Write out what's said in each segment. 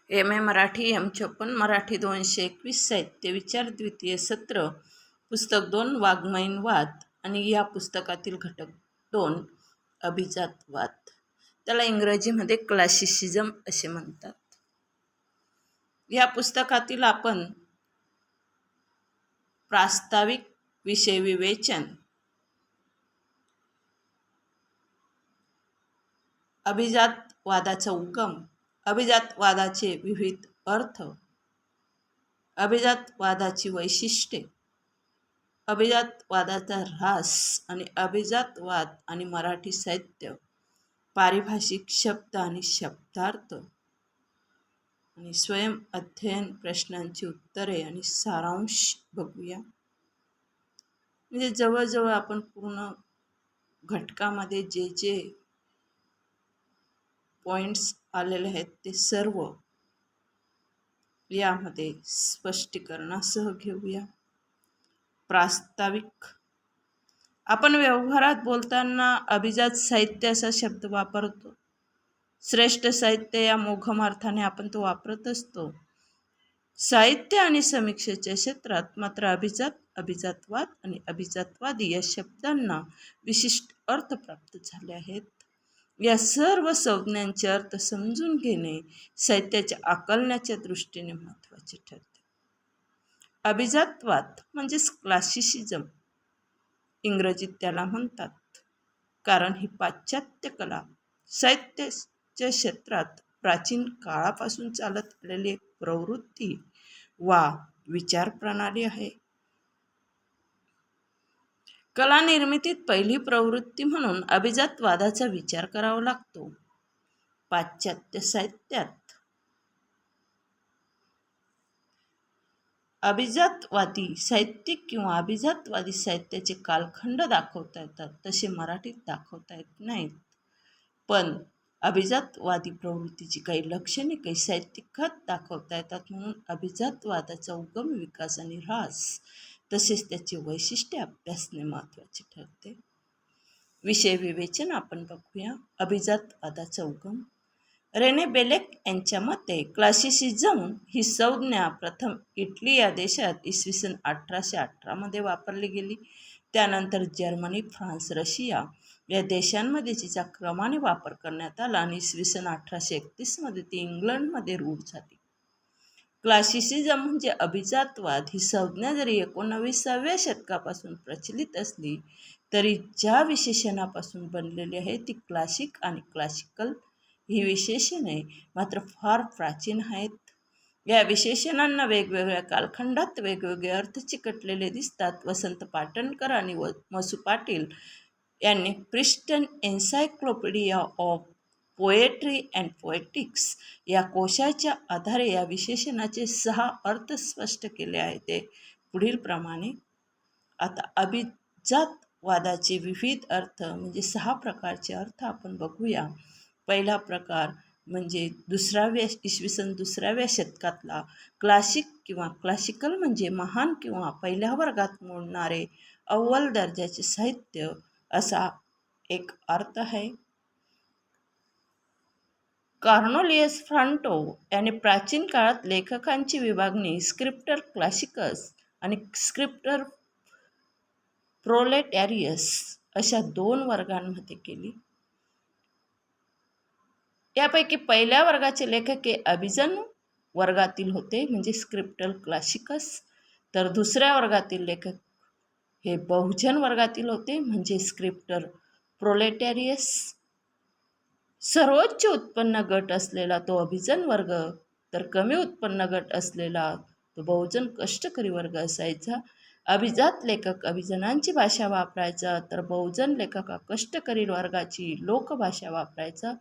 M.A. Marathi M56 Marathi 221 साहित्य विचार द्वितीय सत्र पुस्तक 2 वाङ्मयीन वाद आणि या पुस्तकातील घटक 2 अभिजातवाद. त्याला इंग्रजीमध्ये क्लासिसिझम असे म्हणतात. या पुस्तकातील आपण प्रास्ताविक विषय विवेचन, अभिजातवादाचा उगम, अभिजातवादाचे विविध अर्थ, अभिजातवादाची वैशिष्ट्ये, अभिजातवादाचा ऱ्हास आणि अभिजातवाद आणि मराठी साहित्य, पारिभाषिक शब्द आणि शब्दार्थ आणि स्वयं अध्ययन प्रश्नांची उत्तरे आणि सारांश बघूया. म्हणजे जवळजवळ आपण पूर्ण घटकामध्ये जे जे पॉइंट्स आलेले आहेत ते सर्व यामध्ये स्पष्टीकरणासह घेऊया. प्रास्ताविक. आपण व्यवहारात बोलताना अभिजात साहित्य असा शब्द वापरतो. श्रेष्ठ साहित्य या मोघम अर्थाने आपण तो वापरत असतो. साहित्य आणि समीक्षेच्या क्षेत्रात मात्र अभिजात, अभिजातवाद आणि अभिजातवादी या शब्दांना विशिष्ट अर्थ प्राप्त झाले आहेत. या सर्व संज्ञांचे अर्थ समजून घेणे साहित्याच्या आकलनाच्या दृष्टीने महत्त्वाचे ठरते. अभिजातवाद म्हणजेच क्लासिसिझम इंग्रजीत त्याला म्हणतात, कारण ही पाश्चात्य कला साहित्याच्या क्षेत्रात प्राचीन काळापासून चालत आलेली एक प्रवृत्ती वा विचार प्रणाली आहे. कला निर्मितीत पहिली प्रवृत्ती म्हणून अभिजातवादाचा विचार करावा लागतो. पाश्चात्य साहित्यात अभिजातवादी साहित्यिक किंवा अभिजातवादी साहित्याचे कालखंड दाखवता येतात, तसे मराठीत दाखवता येत नाहीत. पण अभिजातवादी प्रवृत्तीची काही लक्षणे काही साहित्यिकात दाखवता येतात. म्हणून अभिजातवादाचा उगम, विकास आणि ऱ्हास तसेच त्याचे वैशिष्ट्ये अभ्यासणे महत्त्वाचे ठरते. विषय विवेचन आपण बघूया. अभिजातवादाचा उगम. रेने बेलेक यांच्या मते क्लासिसिझम ही संज्ञा प्रथम इटली या देशात इसवी 1818 मध्ये वापरली गेली. त्यानंतर जर्मनी, फ्रान्स, रशिया या देशांमध्ये तिचा क्रमाने वापर करण्यात आला आणि इसवी 1831 मध्ये ती इंग्लंडमध्ये रूढ झाली. क्लासिसिझम म्हणजे अभिजातवाद ही संज्ञा जरी 19व्या शतकापासून प्रचलित असली तरी ज्या विशेषणापासून बनलेली आहे ती क्लासिक आणि क्लासिकल ही विशेषणे मात्र फार प्राचीन आहेत. या विशेषणांना वेगवेगळ्या कालखंडात वेगवेगळे अर्थ चिकटलेले दिसतात. वसंत पाटणकर आणि मसू पाटील यांनी Princeton Encyclopedia of Poetry and Poetics या कोशाच्या आधारे या विशेषणाचे 6 अर्थ स्पष्ट केले आहेत. ते पुढील प्रमाणे. आता अभिजातवादाचे विविध अर्थ म्हणजे 6 प्रकारचे अर्थ आपण बघूया. पहिला प्रकार म्हणजे इसवी सन 2व्या शतकातला क्लासिक किंवा क्लासिकल म्हणजे महान किंवा पहिल्या वर्गात मोडणारे अव्वल दर्जाचे साहित्य असा एक अर्थ आहे. कॉर्नेलियस फ्रांटो याने प्राचीन काळात लेखकांची विभागणी स्क्रिप्टर क्लासिकस आणि स्क्रिप्टर प्रोलेटॅरियस अशा 2 वर्गांमध्ये केली. यापैकी पहिल्या वर्गाचे लेखक हे अभिजन वर्गातील होते म्हणजे स्क्रिप्टर क्लासिकस, तर दुसऱ्या वर्गातील लेखक हे बहुजन वर्गातील होते म्हणजे स्क्रिप्टर प्रोलेटॅरियस. सर्वोच्च उत्पन्न गट असलेला तो अभिजन वर्ग, तर कमी उत्पन्न गट असलेला तो बहुजन कष्टकरी वर्ग असायचा. अभिजात लेखक अभिजनांची भाषा वापरायचा, तर बहुजन लेखक कष्टकरी वर्गाची लोकभाषा वापरायचा.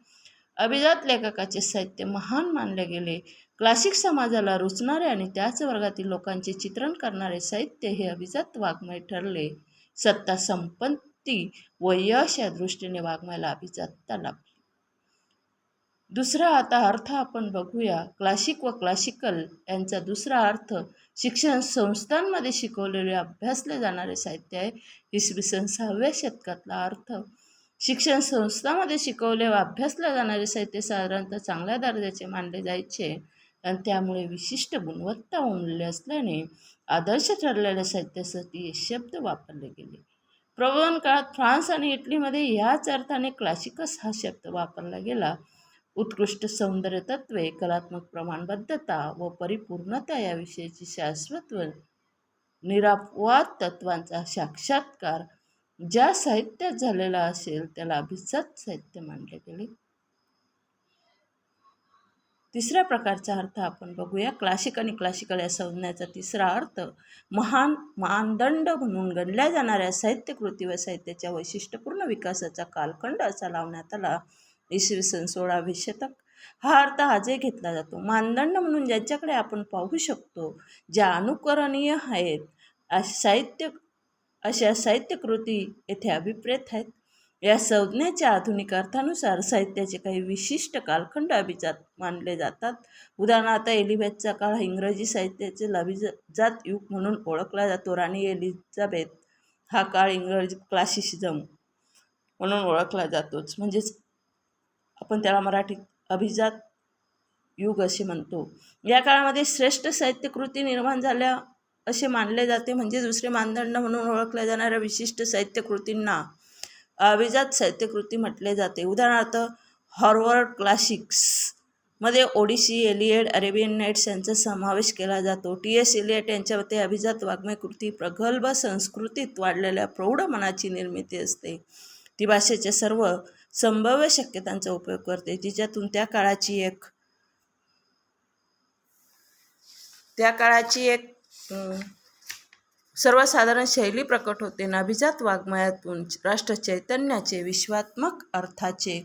अभिजात लेखकाचे साहित्य महान मानले गेले. क्लासिक समाजाला रुचणारे आणि त्याच वर्गातील लोकांचे चित्रण करणारे साहित्य हे अभिजात वाङ्मय ठरले. सत्ता, संपत्ती व यश या दृष्टीने वाङ्मयाला अभिजातता लाभली. दुसरा आता अर्थ आपण बघूया. क्लासिक व क्लासिकल यांचा दुसरा अर्थ शिक्षण संस्थांमध्ये शिकवलेले अभ्यासले जाणारे साहित्य आहे. इसवी सन 6व्या शतकातला अर्थ. शिक्षण संस्थांमध्ये शिकवले व अभ्यासले जाणारे साहित्य साधारणतः चांगल्या दर्जाचे मानले जायचे. आणि त्यामुळे विशिष्ट गुणवत्ता मूल्य असल्याने आदर्श ठरलेल्या साहित्यासाठी हे शब्द वापरले गेले. प्रबोधन काळात फ्रान्स आणि इटलीमध्ये ह्याच अर्थाने क्लासिकस हा शब्द वापरला गेला. उत्कृष्ट सौंदर्य तत्वे, कलात्मक प्रमाणबद्धता व परिपूर्णता याविषयीची शाश्वत व निरापवाद तत्वांचा साक्षात्कार ज्या साहित्यात झालेला असेल त्याला अभिजात साहित्य मानले गेले. तिसऱ्या प्रकारचा अर्थ आपण बघूया. क्लासिक आणि क्लासिकल या संज्ञेचा तिसरा अर्थ महान मानदंड म्हणून गणल्या जाणाऱ्या साहित्यकृती व साहित्याच्या वैशिष्ट्यपूर्ण विकासाचा कालखंड असा लावण्यात आला. इसवी सन 16वे शतक. हा अर्थ आजही घेतला जातो. मानदंड म्हणून ज्यांच्याकडे आपण पाहू शकतो, ज्या अनुकरणीय आहेत अशा साहित्यकृती येथे अभिप्रेत आहेत. या संज्ञेच्या आधुनिक अर्थानुसार साहित्याचे काही विशिष्ट कालखंड अभिजात मानले जातात. उदाहरणार्थ एलिझाबेथचा काळ इंग्रजी साहित्याचे अभिजात युग म्हणून ओळखला जातो. राणी एलिझाबेथ हा काळ इंग्रजी क्लासिसिझम म्हणून ओळखला जातोच, म्हणजेच आपण त्याला मराठीत अभिजात युग असे म्हणतो. या काळामध्ये श्रेष्ठ साहित्यकृती निर्माण झाल्या असे मानले जाते. म्हणजे दुसरे मानदंड म्हणून ओळखल्या जाणाऱ्या विशिष्ट साहित्यकृतींना अभिजात साहित्यकृती म्हटले जाते. उदाहरणार्थ हॉवर्ड क्लासिक्स मध्ये ओडिसी, एलियड, अरेबियन नाईट्स यांचा समावेश केला जातो. टी.एस. एलियट यांच्या मते अभिजात वाङ्मय कृती प्रगल्भ संस्कृतीत वाढलेल्या प्रौढ मनाची निर्मिती असते. ती भाषेच्या सर्व संभाव्य शक्यतांचा उपयोग करते, जिच्यातून त्या काळाची एक सर्वसाधारण शैली प्रकट होते. अभिजात वाङ्मयातून राष्ट्र चैतन्याचे, विश्वात्मक अर्थाचे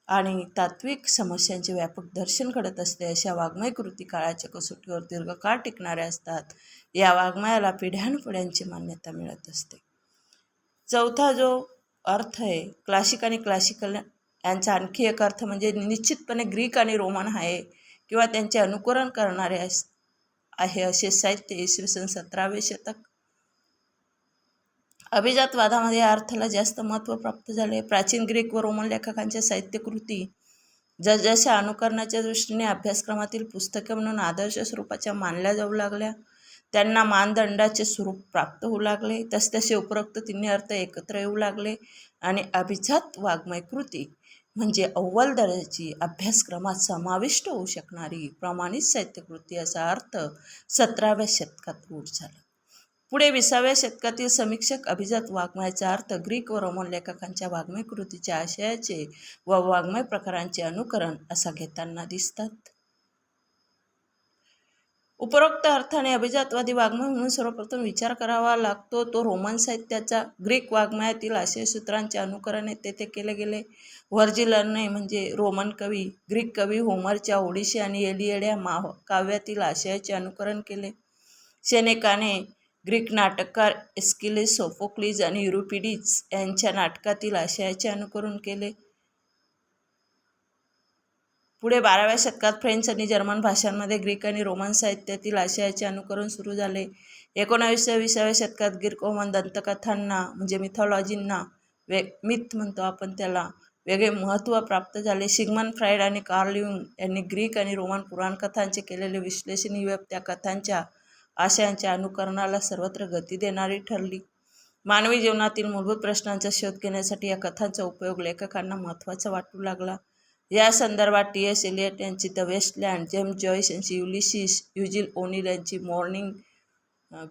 आणि तात्विक समस्यांचे व्यापक दर्शन घडत असते. अशा वाङ्मय कृती काळाच्या कसोटीवर दीर्घकाळ टिकणाऱ्या असतात. या वाङ्मयाला पिढ्यानपिढ्यांची मान्यता मिळत असते. चौथा जो अर्थ आहे क्लासिक आणि क्लासिकल यांचा आणखी एक अर्थ म्हणजे निश्चितपणे ग्रीक आणि रोमन आहे किंवा त्यांचे अनुकरण करणारे आहे असे साहित्य. इसवी सन 17वे शतक. अभिजातवादामध्ये या अर्थाला जास्त महत्त्व प्राप्त झाले. प्राचीन ग्रीक व रोमन लेखकांच्या साहित्यकृती जसजशा अनुकरणाच्या दृष्टीने अभ्यासक्रमातील पुस्तके म्हणून आदर्श स्वरूपाच्या मानल्या जाऊ लागल्या, त्यांना मानदंडाचे स्वरूप प्राप्त होऊ लागले. तसतसे उपरोक्त तिन्ही अर्थ एकत्र येऊ लागले आणि अभिजात वाङ्मय कृती म्हणजे अव्वल दर्जाची, अभ्यासक्रमात समाविष्ट होऊ शकणारी प्रमाणित साहित्यकृती असा अर्थ 17व्या शतकात रूढ झाला. पुढे 20व्या शतकातील समीक्षक अभिजात वाङ्मयाचा अर्थ ग्रीक व रोमन लेखकांच्या वाङ्मय कृतीच्या आशयाचे व वाङ्मय प्रकारांचे अनुकरण असा घेताना दिसतात. उपरोक्त अर्थाने अभिजातवादी वाङ्मय म्हणून सर्वप्रथम विचार करावा लागतो तो रोमन साहित्याचा. ग्रीक वाङ्मयातील आशयसूत्रांचे अनुकरण तेथे केले गेले. व्हर्जिलने म्हणजे रोमन कवी ग्रीक कवी होमरच्या ओडिसी आणि एलियड या महाकाव्यातील आशयाचे अनुकरण केले. सेनेकाने ग्रीक नाटककार एस्किलिस, सोफोक्लिस आणि युरिपिडीस यांच्या नाटकातील आशयाचे अनुकरण केले. पुढे 12व्या शतकात फ्रेंच आणि जर्मन भाषांमध्ये ग्रीक आणि रोमन साहित्यातील आशयाचे अनुकरण सुरू झाले. 19व्या-20व्या शतकात ग्रीक रोमन दंतकथांना म्हणजे मिथॉलॉजींना मिथ म्हणतो आपण त्याला वेगळे महत्त्व प्राप्त झाले. सिग्मंड फ्राईड आणि कार्ल युंग यांनी ग्रीक आणि रोमन पुराणकथांचे केलेले विश्लेषण ही त्या कथांच्या आशयांच्या अनुकरणाला सर्वत्र गती देणारी ठरली. मानवी जीवनातील मूलभूत प्रश्नांचा शोध घेण्यासाठी या कथांचा उपयोग लेखकांना महत्त्वाचा वाटू लागला. या संदर्भात टी.एस. एलियट यांची द वेस्टलँड, जेम्स जॉयस यांची युलिसिस, युजिल ओनिल यांची मॉर्निंग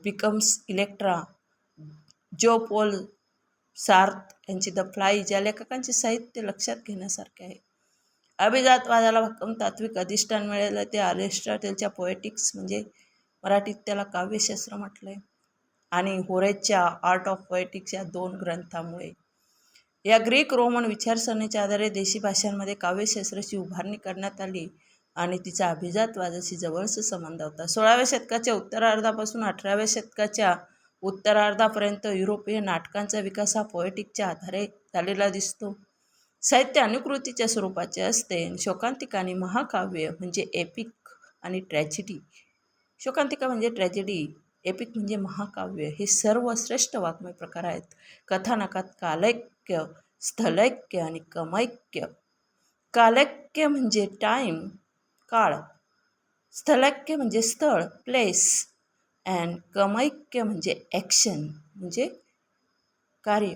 बिकम्स इलेक्ट्रा, जो पॉल सार्थ यांची द फ्लाय या लेखकांचे साहित्य लक्षात घेण्यासारखे आहे. अभिजातवादाला भक्कम तात्विक अधिष्ठान मिळालं ते अरिस्टॉटलच्या पोएटिक्स म्हणजे मराठीत त्याला काव्यशास्त्र म्हटलंय आणि होरेसच्या आर्ट ऑफ पोएटिक्स या 2 ग्रंथामुळे. या ग्रीक रोमन विचारसरणीच्या आधारे देशी भाषांमध्ये काव्यशास्त्राची उभारणी करण्यात आली आणि तिचा अभिजातवादाशी जवळचा संबंध होता. 16व्या शतकाच्या उत्तरार्धापासून 18व्या शतकाच्या उत्तरार्धापर्यंत युरोपीय नाटकांचा विकास हा पोएटिकच्या आधारे झालेला दिसतो. साहित्य अनुकृतीच्या स्वरूपाचे असते. शोकांतिका आणि महाकाव्य म्हणजे एपिक आणि ट्रॅजेडी. शोकांतिका म्हणजे ट्रॅजेडी, एपिक म्हणजे महाकाव्य हे सर्व श्रेष्ठ वाङ्मय प्रकार आहेत. कथानकात कालैक्य, स्थलैक्य आणि कमैक्य. कालैक्य म्हणजे टाईम, काळ, स्थलैक्य म्हणजे स्थळ, प्लेस, अँड क्रमैक्य म्हणजे ॲक्शन म्हणजे कार्य,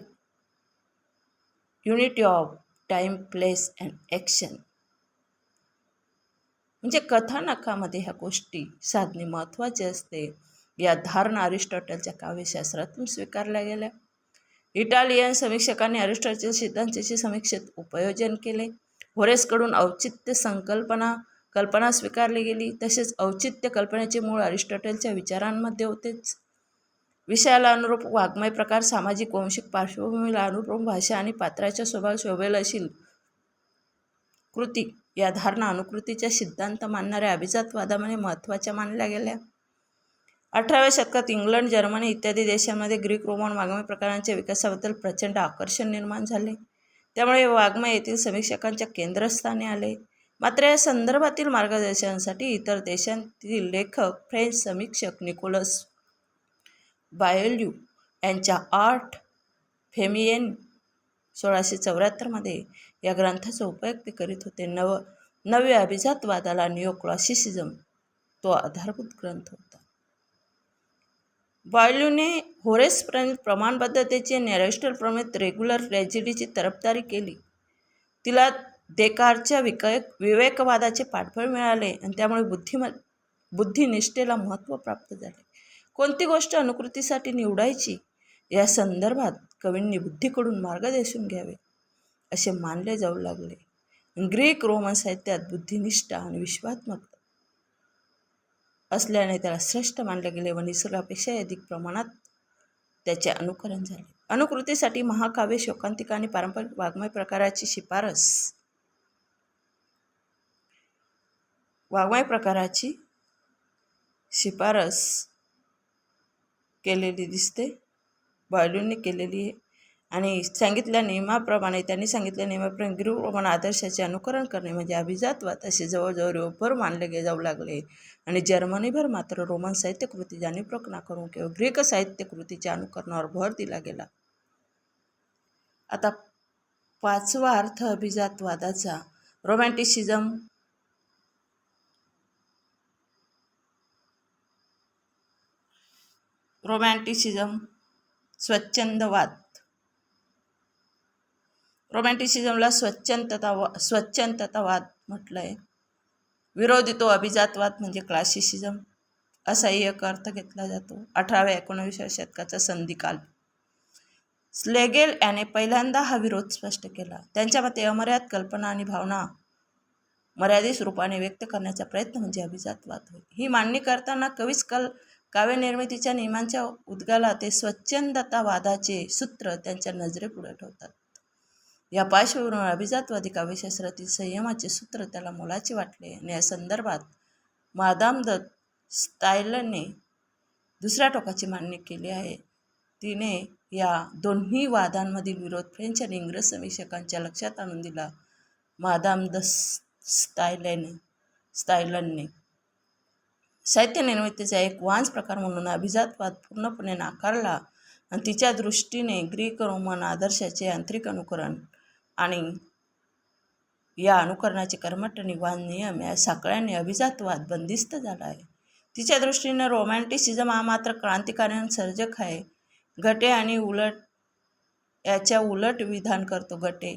unity of time, place and action म्हणजे कथानकामध्ये ह्या गोष्टी साधणे महत्त्वाचे असते. या धारणा अरिस्टॉटलच्या काव्यशास्त्रातून स्वीकारल्या गेल्या. इटालियन समीक्षकांनी अरिस्टॉटल सिद्धांताचे समीक्षेत उपयोजन केले. होरेसकडून औचित्य कल्पना स्वीकारली गेली. तसेच औचित्य कल्पनेचे मूळ अरिस्टॉटलच्या विचारांमध्ये होतेच. विषयाला अनुरूप वाङ्मय प्रकार, सामाजिक वंशिक पार्श्वभूमीला अनुरूप भाषा आणि पात्राच्या स्वभाव शोभेल अशी कृती या धारणा अनुकृतीचा सिद्धांत मानणाऱ्या अभिजातवादामध्ये महत्त्वाच्या मानल्या गेल्या. 18व्या शतकात इंग्लंड, जर्मनी इत्यादी देशांमध्ये ग्रीक रोमन वाङ्मय प्रकारांच्या विकासाबद्दल प्रचंड आकर्षण निर्माण झाले. त्यामुळे वाङ्मय येथील समीक्षकांच्या केंद्रस्थानी आले. मात्र या संदर्भातील मार्गदर्शनासाठी इतर देशांतील लेखक, फ्रेंच समीक्षक निकोलस बायल्यू यांच्या आर्ट फेमियेन 1674 या ग्रंथाचा उपयोग ते करीत होते. नव्या अभिजातवादाला निओक्लासिसिझम तो आधारभूत ग्रंथ होता. बायल्यूने होरेस प्रणीत प्रमाणबद्धतेची आणि अरिस्टॉटल रेग्युलर ट्रॅजेडीची तरफदारी केली. तिला देकारच्या विवेकवादाचे पाठबळ मिळाले आणि त्यामुळे बुद्धिनिष्ठेला महत्त्व प्राप्त झाले. कोणती गोष्ट अनुकृतीसाठी निवडायची या संदर्भात कवींनी बुद्धीकडून मार्गदर्शन घ्यावे असे मानले जाऊ लागले. ग्रीक रोमन साहित्यात बुद्धिनिष्ठा आणि विश्वात्मकता असल्याने त्याला श्रेष्ठ मानले गेले व निसर्गापेक्षा अधिक प्रमाणात त्याचे अनुकरण झाले. अनुकृतीसाठी महाकाव्य, शोकांतिका आणि पारंपरिक वाङ्मय प्रकाराची शिफारस केलेली दिसते, बायल्यूंनी केलेली आहे. आणि त्यांनी सांगितल्या नियमाप्रमाणे ग्रीक रोमन आदर्शाचे अनुकरण करणे म्हणजे अभिजातवाद असे जवळजवळ भर मानले जाऊ लागले. आणि जर्मनीभर मात्र रोमन साहित्यकृती जाणीवपूर्वक नाकारून किंवा ग्रीक साहित्यकृतीच्या अनुकरणावर भर दिला गेला. आता 5वा अर्थ अभिजातवादाचा, रोमॅन्टिसिझम. स्वच्छंदवाद. रोमॅन्टिसिझमला स्वच्छंदतावाद म्हटलंय. विरोधी तो अभिजातवाद म्हणजे क्लासिसिझम असाही एक अर्थ घेतला जातो. 18व्या-19व्या शतकाचा संधिकाल. स्लेगेल याने पहिल्यांदा हा विरोध स्पष्ट केला. त्यांच्या मते अमर्याद कल्पना आणि भावना मर्यादित रूपाने व्यक्त करण्याचा प्रयत्न म्हणजे अभिजातवाद होय. ही मांडणी करताना कवीच काव्यनिर्मितीच्या नियमांच्या उद्गाला ते स्वच्छंदतावादाचे सूत्र त्यांच्या नजरेपुढे ठेवतात. या पार्श्वभूमीवर अभिजातवादी काव्यशास्त्रातील संयमाचे सूत्र त्याला मोलाचे वाटले आणि या संदर्भात मादाम द स्टायलने दुसऱ्या टोकाची मांडणी केली आहे. तिने या दोन्ही वादांमधील विरोध फ्रेंच आणि इंग्रज समीक्षकांच्या लक्षात आणून दिला. मादाम द स्टायलने साहित्य निर्मितीचा एक वांस प्रकार म्हणून अभिजातवाद पूर्णपणे नाकारला आणि तिच्या दृष्टीने ग्रीक रोमन आदर्शाचे आंतरिक अनुकरण आणि या अनुकरणाचे कर्मठ नियम या साखळ्यांनी अभिजातवाद बंदिस्त झाला आहे. तिच्या दृष्टीने रोमॅन्टिसिझम हा मात्र क्रांतिकारी आणि सर्जक आहे. गटे आणि याच्या उलट विधान करतो. गटे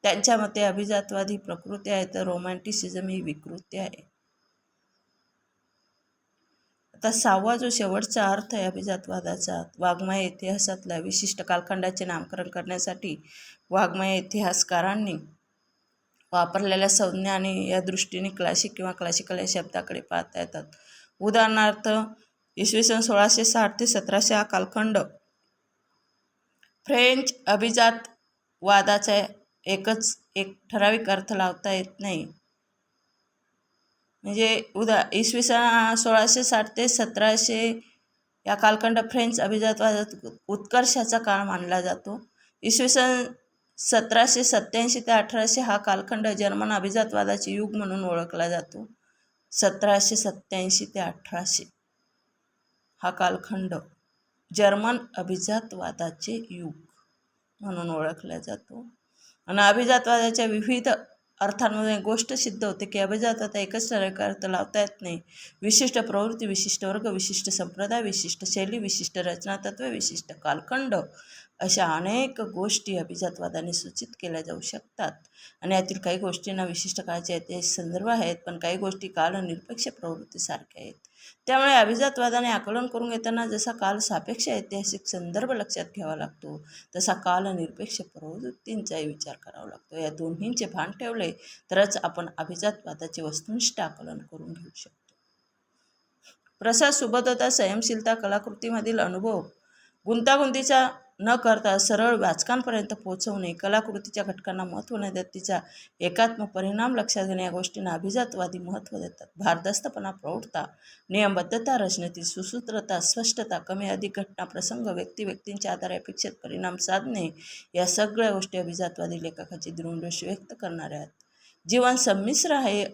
त्यांच्या मते अभिजातवाद ही प्रकृती आहे तर रोमॅन्टिसिझम ही विकृती आहे. आता 6वा जो शेवटचा अर्थ आहे अभिजातवादाचा, वाङ्मय इतिहासातल्या विशिष्ट कालखंडाचे नामकरण करण्यासाठी वाङ्मय इतिहासकारांनी वापरलेल्या संज्ञा आणि या दृष्टीने क्लासिक किंवा क्लासिकल या शब्दाकडे पाहता येतात. उदाहरणार्थ इसवी सन 1660 ते 1700 हा कालखंड फ्रेंच अभिजातवादाचा एक ठराविक अर्थ लावता येत नाही. म्हणजे इसवी सन 1660 ते 1700 या कालखंड फ्रेंच अभिजातवादात उत्कर्षाचा काळ मानला जातो. इसवी सन 1787 ते 1800 हा कालखंड जर्मन अभिजातवादाचे युग म्हणून ओळखला जातो. 1787 ते 1800 हा कालखंड जर्मन अभिजातवादाचे युग म्हणून ओळखला जातो. आणि अभिजातवादाच्या विविध अर्थांमध्ये गोष्ट सिद्ध होते की अभिजातता एकच ठराविक अर्थ लावता येत नाही. विशिष्ट प्रवृत्ती, विशिष्ट वर्ग, विशिष्ट संप्रदाय, विशिष्ट शैली, विशिष्ट रचनातत्त्व, विशिष्ट कालखंड अशा अनेक गोष्टी अभिजातवादाने सूचित केल्या जाऊ शकतात. आणि यातील काही गोष्टींना विशिष्ट काळाचे ऐतिहासिक संदर्भ आहेत, पण काही गोष्टी कालनिरपेक्ष प्रवृत्तीसारख्या आहेत. त्यामुळे अभिजातवादाने आकलन करून घेताना जसा काल सापेक्ष ऐतिहासिक संदर्भ लक्षात घ्यावा लागतो, तसा कालनिरपेक्ष प्रवृत्तींचाही विचार करावा लागतो. या दोन्हींचे भान ठेवले तरच आपण अभिजातवादाचे वस्तुनिष्ठ आकलन करून घेऊ शकतो. प्रसाद, सुबोधता, संयमशीलता, कलाकृतीमधील अनुभव गुंतागुंतीचा न करता सरळ वाचकांपर्यंत पोहोचवणे, कलाकृतीच्या घटकांना महत्त्व न देत तिचा एकात्म परिणाम लक्षात घेणे या गोष्टींना अभिजातवादी महत्त्व देतात. भारदस्तपणा, प्रौढता, नियमबद्धता, रचनेतील सुसूत्रता, स्पष्टता, कमी अधिक घटना प्रसंग, व्यक्तींच्या आधारे अपेक्षित परिणाम साधणे या सगळ्या गोष्टी अभिजातवादी लेखकाची दृढदृष्टी व्यक्त करणाऱ्या आहेत. जीवन संमिश्र आहे,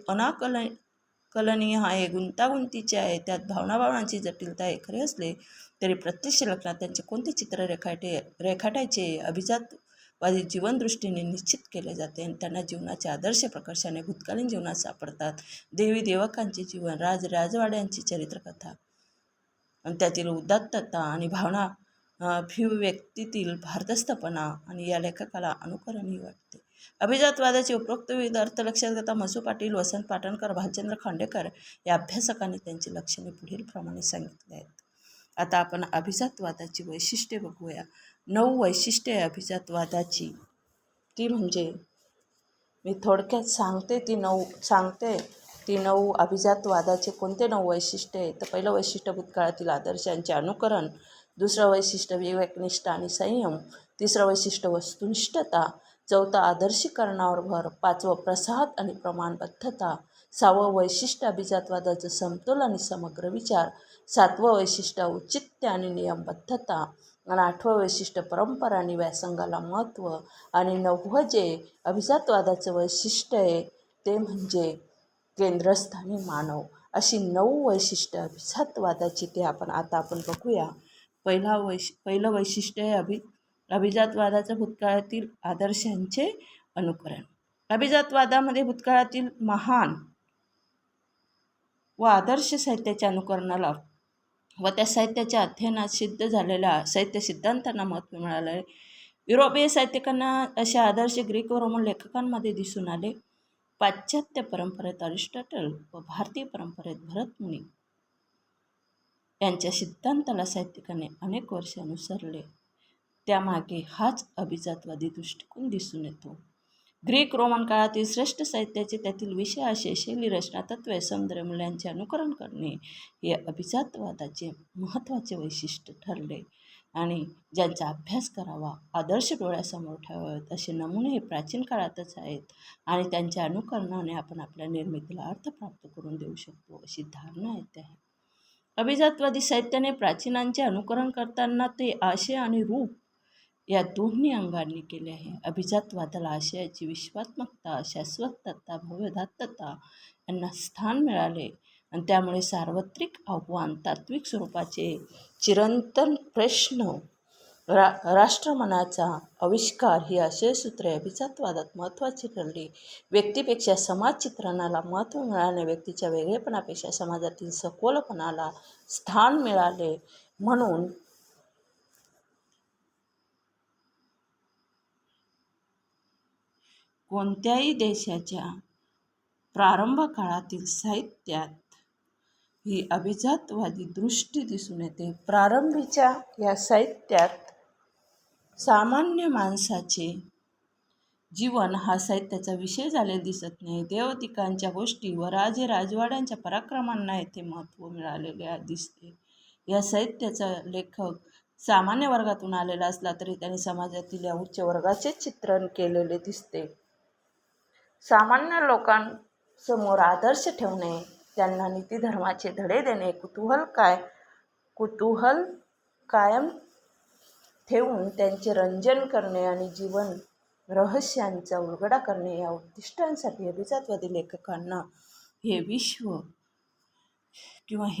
कलनीय आहे, गुंतागुंतीचे आहे, त्यात भावनांची जटिलता आहे. खरे असले तरी प्रत्यक्ष लग्नात त्यांचे कोणते चित्र रेखाटायचे अभिजातवादी जीवनदृष्टीने निश्चित केले जाते आणि त्यांना जीवनाचे आदर्श प्रकर्षाने भूतकालीन जीवनात सापडतात. देवी देवकांचे जीवन, राजवाड्यांची चरित्रकथा आणि त्यातील उदात्तता आणि भावना व्यक्तीतील भारदस्तपणा आणि या लेखकाला अनुकरणीय वाटते. अभिजातवादाचे उपरोक्त विविध अर्थ लक्षात घेता मसू पाटील, वसंत पाटणकर, भालचंद्र खांडेकर या अभ्यासकांनी त्यांची लक्षणे पुढील प्रमाणे सांगितली आहेत. आता आपण अभिजातवादाची वैशिष्ट्ये बघूया. 9 वैशिष्ट्ये अभिजातवादाची. ती म्हणजे मी थोडक्यात सांगते ती 9 अभिजातवादाचे कोणते 9 वैशिष्ट्ये आहेत. तर पहिलं वैशिष्ट्य भूतकाळातील आदर्शांचे अनुकरण, दुसरं वैशिष्ट्य विवेकनिष्ठा आणि संयम, तिसरं वैशिष्ट्य वस्तुनिष्ठता, चौथं आदर्शीकरणावर भर, पाचवं प्रसाद आणि प्रमाणबद्धता, 6वं वैशिष्ट्य अभिजातवादाचं समतोल आणि समग्र विचार, 7वं वैशिष्ट्य औचित्य आणि नियमबद्धता, आणि 8वं वैशिष्ट्य परंपरा आणि व्यासंगाला महत्त्व, आणि 9वं जे अभिजातवादाचं वैशिष्ट्य आहे ते म्हणजे केंद्रस्थानी मानव. अशी 9 वैशिष्ट्य अभिजातवादाची ते आता आपण बघूया. पहिलं वैशिष्ट्य आहे अभिजातवादाचं भूतकाळातील आदर्शांचे अनुकरण. अभिजातवादामध्ये भूतकाळातील महान व आदर्श साहित्याच्या अनुकरणाला व त्या साहित्याच्या अध्ययनात सिद्ध झालेल्या साहित्य सिद्धांतांना महत्त्व मिळाले. युरोपीय साहित्यिकांना अशा आदर्श ग्रीक व रोमन लेखकांमध्ये दिसून आले. पाश्चात्य परंपरेत अरिस्टॉटल व भारतीय परंपरेत भरतमुनी यांच्या सिद्धांताला साहित्यिकांनी अनेक वर्षे अनुसरले. त्यामागे हाच अभिजातवादी दृष्टिकोन दिसून येतो. ग्रीक रोमन काळातील श्रेष्ठ साहित्याचे त्यातील विषय, आशय, शैली, रचना, तत्त्वे, सौंदर्य मूल्यांचे अनुकरण करणे हे अभिजातवादाचे महत्त्वाचे वैशिष्ट्य ठरले आणि ज्यांचा अभ्यास करावा, आदर्श डोळ्यासमोर ठेवावेत असे नमुने हे प्राचीन काळातच आहेत आणि त्यांच्या अनुकरणाने आपण आपल्या निर्मितीला अर्थ प्राप्त करून देऊ शकतो अशी धारणा येते आहे. अभिजातवादी साहित्याने प्राचीनांचे अनुकरण करताना ते आशय आणि रूप या दोन्ही अंगांनी केले आहे. अभिजातवादाला आशयाची विश्वात्मकता, शाश्वतता, भव्यदात्तता यांना स्थान मिळाले आणि त्यामुळे सार्वत्रिक आव्हान, तात्विक स्वरूपाचे चिरंतन प्रश्न, राष्ट्रमनाचा आविष्कार ही आशयसूत्रे अभिजातवादात महत्त्वाची ठरली. व्यक्तीपेक्षा समाज चित्रणाला महत्त्व मिळाले, व्यक्तीच्या वेगळेपणापेक्षा समाजातील सखोलपणाला स्थान मिळाले. म्हणून कोणत्याही देशाच्या प्रारंभ काळातील साहित्यात ही अभिजातवादी दृष्टी दिसून येते. प्रारंभीच्या या साहित्यात सामान्य माणसाचे जीवन हा साहित्याचा विषय झालेला दिसत नाही. देवदिकांच्या गोष्टी व राजवाड्यांच्या पराक्रमांना येथे महत्त्व मिळालेले दिसते. या साहित्याचा लेखक सामान्य वर्गातून आलेला असला तरी त्याने समाजातील या उच्च वर्गाचे चित्रण केलेले दिसते. सामान्य लोकांसमोर आदर्श ठेवणे, त्यांना नीतिधर्माचे धडे देणे, कुतूहल कायम ठेवून त्यांचे रंजन करणे आणि जीवन रहस्यांचा उलगडा करणे या उद्दिष्टांसाठी अभिजातवादी लेखकांना हे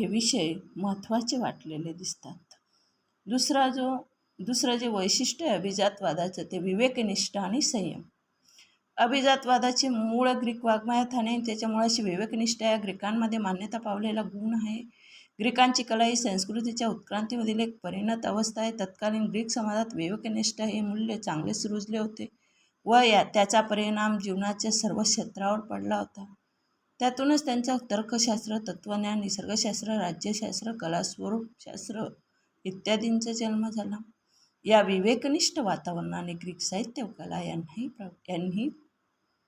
विषय महत्त्वाचे वाटलेले दिसतात. दुसरं जे वैशिष्ट्य आहे अभिजातवादाचं ते विवेकनिष्ठा आणि संयम. अभिजातवादाचे मूळ ग्रीक वाङ्मयात आणि त्याच्या मुळाशी विवेकनिष्ठा या ग्रीकांमध्ये मान्यता पावलेला गुण आहे. ग्रीकांची कला ही संस्कृतीच्या उत्क्रांतीमधील एक परिणत अवस्था आहे. तत्कालीन ग्रीक समाजात विवेकनिष्ठा हे मूल्य चांगलेच रुजले होते व त्याचा परिणाम जीवनाच्या सर्व क्षेत्रावर पडला होता. त्यातूनच त्यांचा तर्कशास्त्र, तत्त्वज्ञान, निसर्गशास्त्र, राज्यशास्त्र, कला, स्वरूपशास्त्र इत्यादींचा जन्म झाला. या विवेकनिष्ठ वातावरणाने ग्रीक साहित्य व कला यांनी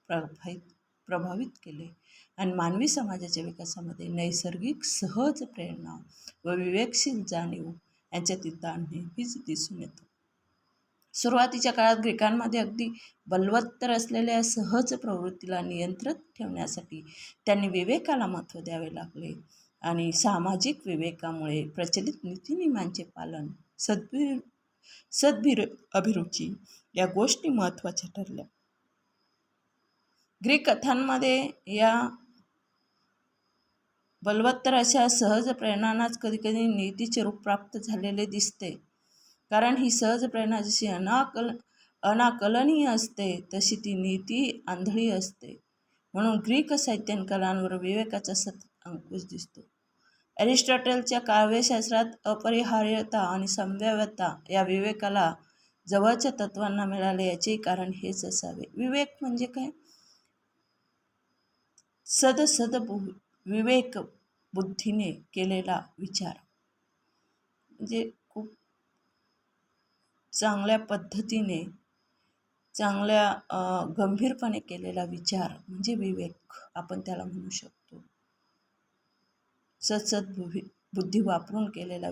प्रभावित केले आणि मानवी समाजाच्या विकासामध्ये नैसर्गिक सहज प्रेरणा व विवेकशील जाणीव यांच्यातील ताण नेहमीच दिसून येतो. सुरुवातीच्या काळात ग्रीकांमध्ये अगदी बलवत्तर असलेल्या सहज प्रवृत्तीला नियंत्रित ठेवण्यासाठी त्यांनी विवेकाला महत्त्व द्यावे लागले आणि सामाजिक विवेकामुळे प्रचलित नीतिनियमांचे पालन, अभिरुची या गोष्टी महत्त्वाच्या ठरल्या. ग्रीक कथांमध्ये या बलवत्तर अशा सहज प्रेरणांनाच कधीकधी नीतीचे रूप प्राप्त झालेले दिसते. कारण ही सहज प्रेरणा जशी अनाकलनीय असते तशी ती नीती आंधळी असते. म्हणून ग्रीक साहित्य आणि कलांवर विवेकाचा सतत अंकुश दिसतो. अरिस्टॉटलच्या काव्यशास्त्रात अपरिहार्यता आणि संभाव्यता या विवेकाला जवळच्या तत्त्वांना मिळाले याचेही कारण हेच असावे. विवेक म्हणजे काय? विवेक बुद्धीने केलेला विचार, म्हणजे खूप चांगल्या पद्धतीने, चांगल्या गंभीरपणे केलेला विचार म्हणजे विवेक आपण त्याला म्हणू शकतो. बुद्धी वापरून केलेला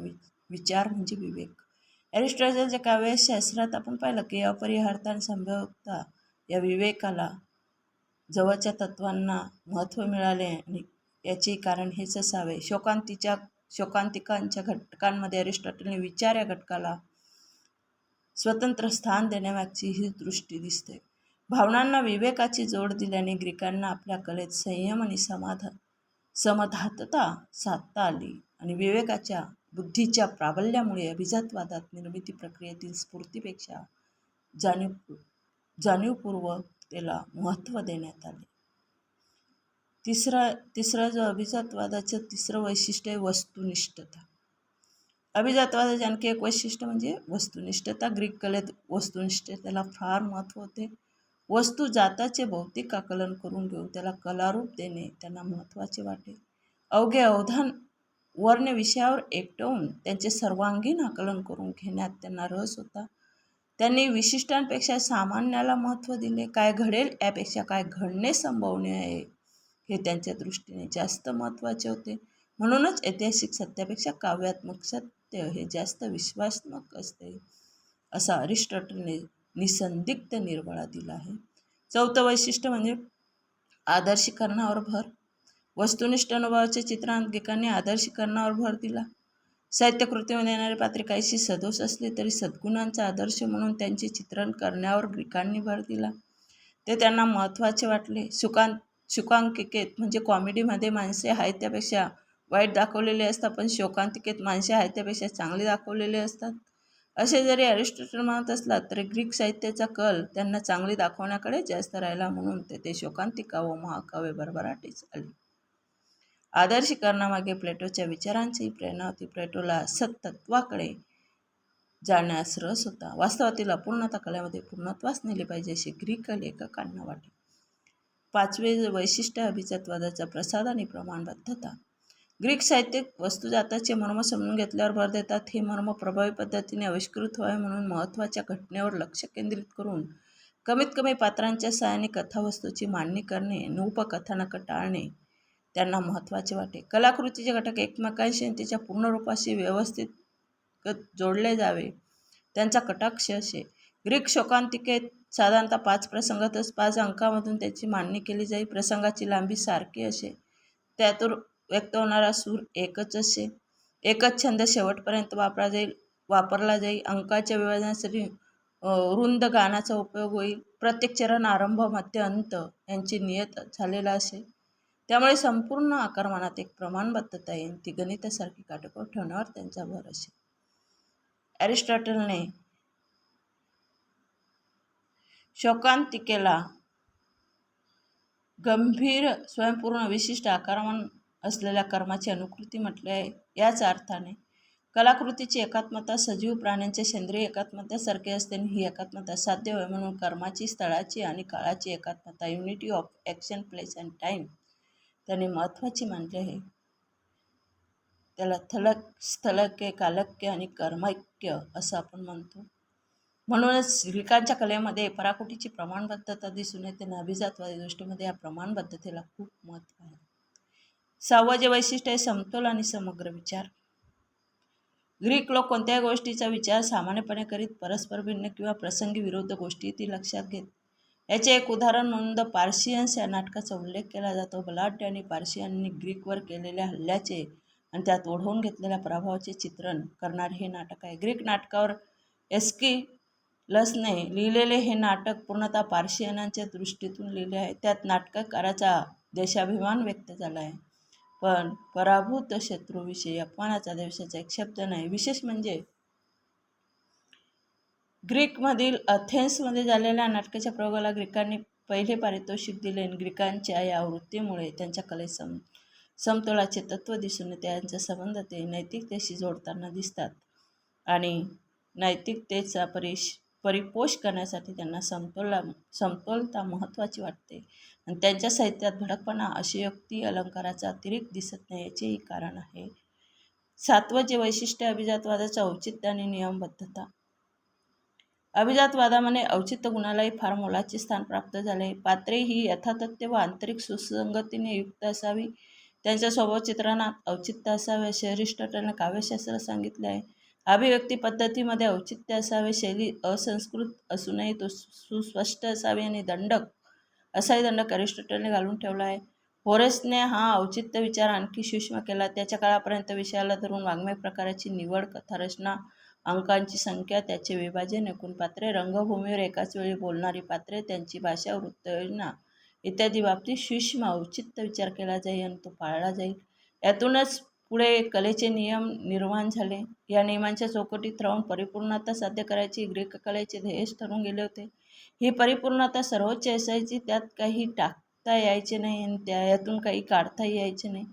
विचार म्हणजे विवेक. अरिस्टॉटलच्या काव्यशास्त्रात आपण पाहिलं की अपरिहार्यता आणि संभाव्यता या विवेकाला जवळच्या तत्त्वांना महत्त्व मिळाले आणि याचे कारण हेच असावे. शोकांतिकांच्या घटकांमध्ये अरिस्टॉटलने विचार या घटकाला स्वतंत्र स्थान देण्यामागची ही दृष्टी दिसते. भावनांना विवेकाची जोड दिल्याने ग्रीकांना आपल्या कलेत संयम आणि समधातता साधता आली आणि विवेकाच्या बुद्धीच्या प्राबल्यामुळे अभिजातवादात निर्मिती प्रक्रियेतील स्फूर्तीपेक्षा जाणीवपूर्वकतेला महत्त्व देण्यात आले. तिसरा जो अभिजातवादाचं तिसरं वैशिष्ट्य आहे वस्तुनिष्ठता. अभिजातवादाचे आणखी एक वैशिष्ट्य म्हणजे वस्तुनिष्ठता. ग्रीक कलेत वस्तुनिष्ठतेला फार महत्त्व होते. वस्तू जाताचे भौतिक आकलन करून घेऊन त्याला कलारूप देणे त्यांना महत्त्वाचे वाटे. अवघे अवधान वर्ण विषयावर एकटवून त्यांचे सर्वांगीण आकलन करून घेण्यात त्यांना रस होता. त्यांनी विशिष्टांपेक्षा सामान्याला महत्त्व दिले. काय घडेल यापेक्षा काय घडणे संभवनीय आहे हे त्यांच्या दृष्टीने जास्त महत्त्वाचे होते. म्हणूनच ऐतिहासिक सत्यापेक्षा काव्यात्मक सत्य हे जास्त विश्वासात्मक असते असा अरिस्टॉटलने निसंदिग्ध निर्वाळा दिला आहे. चौथं वैशिष्ट्य म्हणजे आदर्शीकरणावर भर. वस्तुनिष्ठ अनुभवाच्या चित्रांत ग्रीकांनी आदर्शीकरणावर भर दिला. साहित्यकृतीमध्ये येणारी पात्रे काहीशी सदोष असली तरी सद्गुणांचा आदर्श म्हणून त्यांचे चित्रण करण्यावर ग्रीकांनी भर दिला. ते त्यांना महत्त्वाचे वाटले. शोकांतिकेत म्हणजे कॉमेडीमध्ये माणसे आहेत त्यापेक्षा वाईट दाखवलेले असतात, पण शोकांतिकेत माणसे आहेत त्यापेक्षा चांगले दाखवलेले असतात असे जरी अरिस्टॉटल म्हणत असला तरी ग्रीक साहित्याचा कल त्यांना चांगली दाखवण्याकडे जास्त राहिला. म्हणून ते शोकांतिका व महाकाव्य भरभराटीस आली. आदर्शीकरणामागे प्लेटोच्या विचारांचीही प्रेरणा होती. प्लेटोला सत्तत्वाकडे जाण्यास रस होता. वास्तवातील अपूर्णता कलेमध्ये पूर्णत्वास नेली पाहिजे असे ग्रीक लेखकांना वाटे. पाचवे वैशिष्ट्य अभिजातवादाचा प्रसाद आणि प्रमाणबद्धता. ग्रीक साहित्य वस्तुजाताचे मर्म समजून घेतल्यावर भर देतात. हे मर्म प्रभावी पद्धतीने आविष्कृत व्हावे म्हणून महत्त्वाच्या घटनेवर लक्ष केंद्रित करून कमीत कमी पात्रांच्या सहाय्याने कथावस्तूची मांडणी करणे आणि उपकथानक टाळणे त्यांना महत्त्वाचे वाटे. कलाकृतीचे घटक एकमेकांशी आणि त्याच्या पूर्णरूपाशी व्यवस्थित जोडले जावे त्यांचा कटाक्ष असे. ग्रीक शोकांतिकेत साधारणतः 5 प्रसंगातच 5 अंकांमधून त्याची मांडणी केली जाई. प्रसंगाची लांबी सारखी असे. त्यातून व्यक्त होणारा सूर एकच असे. एकच छंद शेवटपर्यंत वापरला जाईल. अंकाच्या विभाजनासाठी रुंद गानाचा उपयोग होईल. प्रत्येक चरण आरंभ, मध्य, अंत यांची नियत झालेला असे. त्यामुळे संपूर्ण आकारमानात एक प्रमाणबद्धता येईल. ती गणितासारखी काटेकोर ठेवण्यावर त्यांचा भर असे. अरिस्टॉटलने शोकांतिकेला गंभीर स्वयंपूर्ण विशिष्ट आकारमान असलेल्या कर्माची अनुकृती म्हटले आहे. याच अर्थाने कलाकृतीची एकात्मता सजीव प्राण्यांच्या सेंद्रिय एकात्मतेसारखी असते आणि ही एकात्मता साध्य होय म्हणून कर्माची, स्थळाची आणि काळाची एकात्मता, unity of action, place and time, त्याने महत्त्वाची मानली आहे. त्याला स्थलक्य, कालक्य आणि कर्मैक्य असं आपण म्हणतो. म्हणूनच ग्रीकांच्या कलेमध्ये पराकोटीची प्रमाणबद्धता दिसून येते आणि अभिजातवादी दृष्टीमध्ये या प्रमाणबद्धतेला खूप महत्त्व आहे. 6वं जे वैशिष्ट्य आहे समतोल आणि समग्र विचार. ग्रीक लोक कोणत्याही गोष्टीचा विचार सामान्यपणे करीत परस्पर भिन्न किंवा प्रसंगी विरुद्ध गोष्टी ती लक्षात घेत. याचे एक उदाहरण म्हणून द पार्शियन्स या नाटकाचा उल्लेख केला जातो. बलाढ्य आणि पार्शियननी ग्रीकवर केलेल्या हल्ल्याचे आणि त्यात ओढवून घेतलेल्या प्रभावाचे चित्रण करणारे हे नाटक आहे. ग्रीक नाटकावर एस्किलसने लिहिलेले हे नाटक पूर्णतः पार्शियनांच्या दृष्टीतून लिहिले आहे. त्यात नाटककाराचा देशाभिमान व्यक्त झाला आहे, पण पराभूत शत्रूविषयी अपमानाचा देशाचा एक शब्द नाही. विशेष म्हणजे ग्रीकमधील अथेन्समध्ये झालेल्या नाटकाच्या प्रयोगाला ग्रीकांनी पहिले पारितोषिक दिले आणि ग्रीकांच्या या वृत्तीमुळे त्यांच्या कलेत समतोलाचे तत्त्व दिसून येते. यांचा संबंध ते नैतिकतेशी जोडताना दिसतात आणि नैतिकतेचा परिपोष करण्यासाठी त्यांना समतोलता महत्त्वाची वाटते आणि त्यांच्या साहित्यात भडकपणा, अतिशयोक्ती, अलंकाराचा अतिरेक दिसत नाही. याचेही कारण आहे. 7वं जे वैशिष्ट्य अभिजातवादाचं औचित्य आणि नियमबद्धता. अभिजातवादामध्ये औचित्य गुणालाही फार मोलाचे स्थान प्राप्त झाले. पात्रे ही यथातथ्य व आंतरिक सुसंगतीने युक्त असावी. त्यांच्या स्वभावचित्रणात औचित्य असावे असे अरिस्टॉटलने काव्यशास्त्र सांगितले आहे. अभिव्यक्ती पद्धतीमध्ये औचित्य असावे. शैली असंस्कृत असूनही तो सुस्पष्ट असावी आणि दंडक असाही दंडक अरिस्टॉटलने घालून ठेवला आहे. होरेसने हा औचित्य विचार आणखी सूक्ष्म केला. त्याच्या काळापर्यंत विषयाला धरून वाङ्मय प्रकाराची निवड, कथारचना, अंकांची संख्या, त्याचे विभाजन, एकूण पात्रे, रंगभूमीवर एकाच वेळी बोलणारी पात्रे, त्यांची भाषा, वृत्तयोजना इत्यादी बाबतीत सूक्ष्म औचित्य विचार केला जाईल आणि तो पाळला जाईल. यातूनच पुढे कलेचे नियम निर्माण झाले. या नियमांच्या चौकटीत राहून परिपूर्णता साध्य करायची ग्रीक कलेचे ध्येयच ठरून गेले होते. ही परिपूर्णता सर्वोच्च असायची. त्यात काही टाकता यायचे नाही आणि यातून काही काढताही यायचे नाही.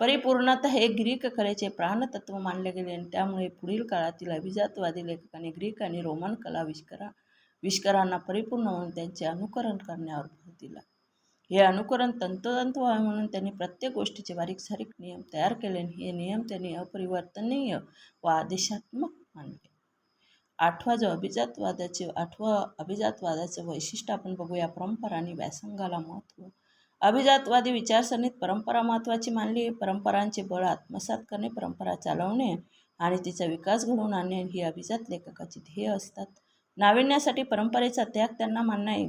परिपूर्णता हे ग्रीक कलेचे प्राणतत्व मानले गेले आणि त्यामुळे पुढील काळातील अभिजातवादी लेखकांनी ग्रीक आणि रोमन कला विष्करांना परिपूर्ण म्हणून त्यांचे अनुकरण करण्यावर भर दिला. हे अनुकरण तंतोतंत व्हावे म्हणून त्यांनी प्रत्येक गोष्टीचे बारीक-सारीक नियम तयार केले आणि हे नियम त्यांनी अपरिवर्तनीय व आदेशात्मक मानले. 8वं अभिजातवादाचे वैशिष्ट्य आपण बघूया. परंपरा आणि व्यासंगाला महत्त्व. अभिजातवादी विचारसरणीत परंपरा महत्त्वाची मानली. परंपरांचे बळ आत्मसात करणे, परंपरा चालवणे आणि तिचा विकास घडवून आणणे ही अभिजात लेखकाची ध्येय असतात. नाविन्यासाठी परंपरेचा त्याग त्यांना मान्य आहे.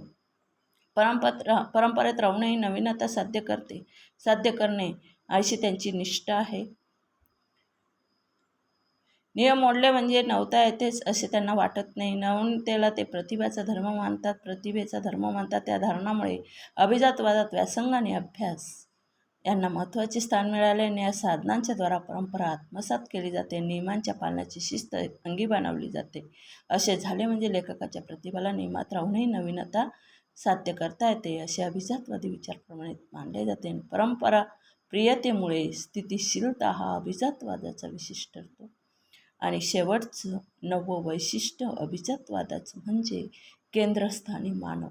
परंपरेत राहूनही नवीनता साध्य करणे अशी त्यांची निष्ठा आहे. नियम मोडले म्हणजे नवता येतेच असे त्यांना वाटत नाही. नवनतेला ते प्रतिभेचा धर्म मानतात. त्या धारणामुळे अभिजातवादात व्यासंग आणि अभ्यास यांना महत्त्वाचे स्थान मिळाले आणि या साधनांच्या द्वारा परंपरा आत्मसात केली जाते. नियमांच्या पालनाची शिस्त अंगी बाणवली जाते. असे झाले म्हणजे लेखकाच्या प्रतिभाला नियमात राहूनही नवीनता साध्य करता येते असे अभिजातवादी विचार प्रमाणित मानले जाते. परंपरा प्रियतेमुळे स्थितिशीलता हा अभिजातवादाचा विशिष्ट ठरतो. आणि शेवटचं 9वं वैशिष्ट्य अभिजातवादाचं म्हणजे केंद्रस्थानी मानव.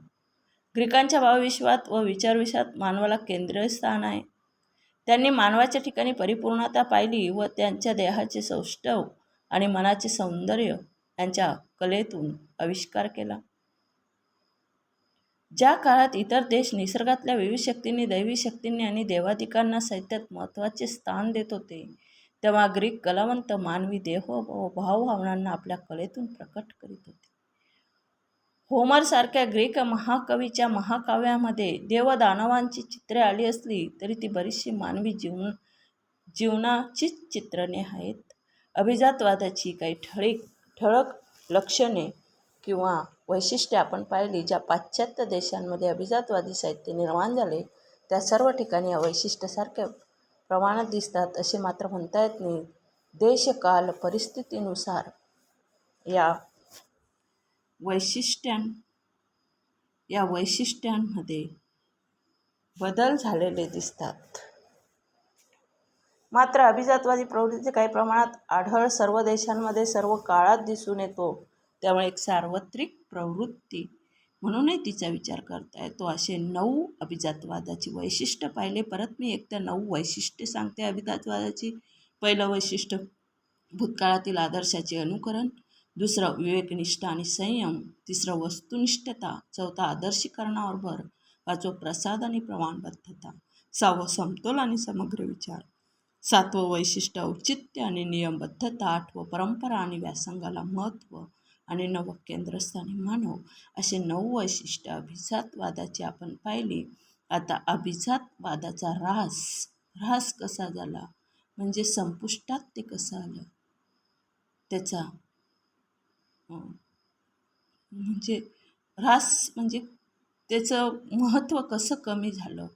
ग्रीकांच्या भावविश्वात व विचारविश्वात मानवाला केंद्रीय स्थान आहे. त्यांनी मानवाच्या ठिकाणी परिपूर्णता पाहिली व त्यांच्या देहाचे सौष्ठव आणि मनाचे सौंदर्य यांच्या कलेतून आविष्कार केला. ज्या काळात इतर देश निसर्गातल्या विविध शक्तींनी, दैवी शक्तींनी आणि देवादिकांना साहित्यात महत्त्वाचे स्थान देत होते, तेव्हा ग्रीक कलावंत मानवी देह व भावभावनांना आपल्या कलेतून प्रकट करीत होते. होमरसारख्या ग्रीक महाकवीच्या महाकाव्यामध्ये देवदानवांची चित्रे आली असली तरी ती बरीचशी मानवी जीवनाचीच चित्रणे आहेत. अभिजातवादाची काही ठळक लक्षणे किंवा वैशिष्ट्ये आपण पाहिली. ज्या पाश्चात्य देशांमध्ये अभिजातवादी साहित्य निर्माण झाले त्या सर्व ठिकाणी या वैशिष्ट्यासारख्या प्रमाणात दिसतात असे मात्र म्हणता येत नाही. देश, काल, परिस्थितीनुसार या वैशिष्ट्यांमध्ये बदल झालेले दिसतात. मात्र अभिजातवादी प्रवृत्तीचे काही प्रमाणात आढळ सर्व देशांमध्ये सर्व काळात दिसून येतो. त्यामुळे एक सार्वत्रिक प्रवृत्ती म्हणूनही तिचा विचार करता येतो. असे 9 अभिजातवादाची वैशिष्ट्य पाहिले. परत मी एक त्या 9 वैशिष्ट्ये सांगते अभिजातवादाची. पहिलं वैशिष्ट्य भूतकाळातील आदर्शाचे अनुकरण. दुसरं विवेकनिष्ठा आणि संयम. तिसरं वस्तुनिष्ठता. चौथा आदर्शीकरणावर भर. पाचवं प्रसाद आणि प्रमाणबद्धता. सहावं समतोल आणि समग्र विचार. सातवं वैशिष्ट्य औचित्य आणि नियमबद्धता. आठवं परंपरा आणि व्यासंगाला महत्त्व. आणि नवं केंद्रस्थानी मानव. असे 9 वैशिष्ट्य अभिजातवादाची आपण पाहिली. आता अभिजातवादाचा ऱ्हास कसा झाला, म्हणजे संपुष्टात ते कसं आलं, त्याचा म्हणजे ऱ्हास म्हणजे त्याचं महत्त्व कसं कमी झालं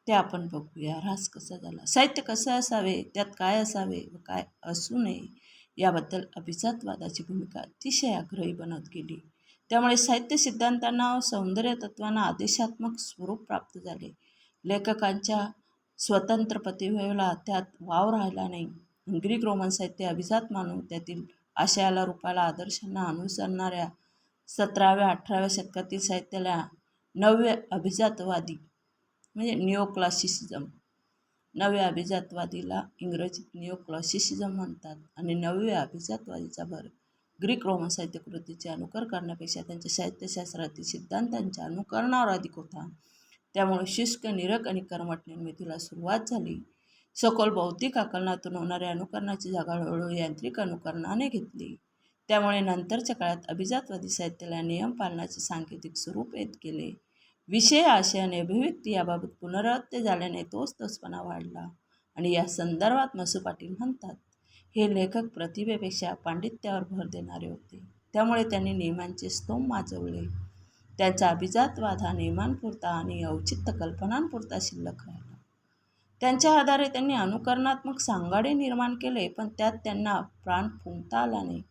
ते आपण बघूया. ऱ्हास कसा झाला, साहित्य कसं असावे, त्यात काय असावे व काय असू नये याबद्दल अभिजातवादाची भूमिका अतिशय आग्रही बनत गेली. त्यामुळे साहित्य सिद्धांतांना व सौंदर्य तत्वांना आदेशात्मक स्वरूप प्राप्त झाले. लेखकांच्या स्वतंत्र प्रतिभेला त्यात वाव राहिला नाही. ग्रीक रोमन साहित्य अभिजात मानून त्यातील आशयाला रूपाला आदर्शांना अनुसरणाऱ्या 17व्या-18व्या शतकातील साहित्याला नव्य अभिजातवादी म्हणजे निओक्लासिसिझम, नव्या अभिजातवादीला इंग्रजीत निओक्लासिसिझम म्हणतात. आणि नव्या अभिजातवादीचा भर ग्रीक रोमन साहित्यकृतीचे अनुकर करण्यापेक्षा त्यांच्या साहित्यशास्त्रातील सिद्धांतांच्या अनुकरणावर अधिक होता. त्यामुळे शुष्क, निरक आणि कर्मठ निर्मितीला सुरुवात झाली. सखोल बौद्धिक आकलनातून होणाऱ्या अनुकरणाची जागा हळूहळू यांत्रिक अनुकरणाने घेतली. त्यामुळे नंतरच्या काळात अभिजातवादी साहित्याला नियम पालनाचे सांकेतिक स्वरूप येत गेले. विषय, आशय आणि अभिव्यक्ती याबाबत पुनरावृत्ती झाल्याने तोचपणा वाढला. आणि या संदर्भात मसू पाटील म्हणतात, हे लेखक प्रतिभेपेक्षा पांडित्यावर भर देणारे होते. त्यामुळे त्यांनी नियमांचे स्तोम माजवले. त्यांचा अभिजातवाद हा नियमांपुरता आणि औचित्य कल्पनांपुरता शिल्लक राहिला. त्यांच्या आधारे त्यांनी अनुकरणात्मक सांगाडे निर्माण केले, पण त्यात त्यांना प्राण फुंकता आला नाही.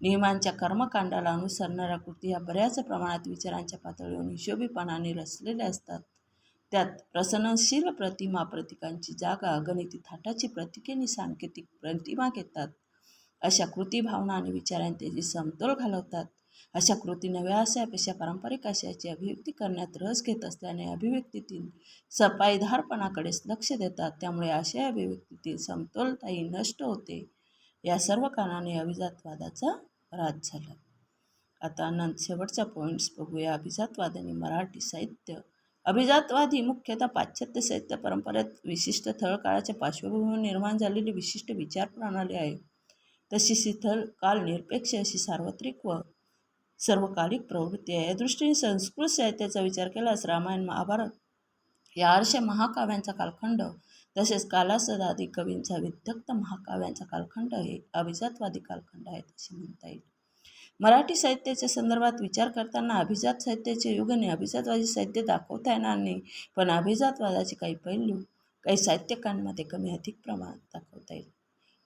नियमांच्या कर्मकांडाला अनुसरणाऱ्या कृती ह्या बऱ्याच प्रमाणात विचारांच्या पातळीवर हिशोबीपणाने रचलेल्या असतात. त्यात रसनशील प्रतिमा प्रतीकांची जागा गणिती थाटाची प्रतीकेनी सांकेतिक प्रतिमा घेतात. अशा कृती भावना आणि विचारांचे जे समतोल घालवतात. अशा कृती नव्या आशयापेक्षा पारंपरिक आशयाची अभिव्यक्ती करण्यात रस घेत असल्याने अभिव्यक्तीतील सफाईदारपणाकडेच लक्ष देतात. त्यामुळे आशय अभिव्यक्तीतील समतोलताही नष्ट होते. या सर्व कारणाने अभिजातवादाचा ऱ्हास झाला. आता शेवटचा पॉईंट्स बघूया. अभिजातवादाने मराठी साहित्य. अभिजातवाद ही मुख्यतः पाश्चात्य साहित्य परंपरेत विशिष्ट थळकाळाच्या पार्श्वभूमीवर निर्माण झालेली विशिष्ट विचार प्रणाली आहे. तशी शिथिल काल निरपेक्ष अशी सार्वत्रिक व सर्वकालिक प्रवृत्ती आहे. या दृष्टीने संस्कृत साहित्याचा विचार केल्यास रामायण, महाभारत या आर्ष महाकाव्यांचा कालखंड तसेच कालासदादी कवींचा विदग्ध महाकाव्यांचा कालखंड हे अभिजातवादी कालखंड आहेत असे म्हणता येईल. मराठी साहित्याच्या संदर्भात विचार करताना अभिजात साहित्याचे युग आणि अभिजातवादी साहित्य दाखवता येणार नाही, पण अभिजातवादाचे काही पैलू काही साहित्यकांमध्ये कमी अधिक प्रमाणात दाखवता येईल.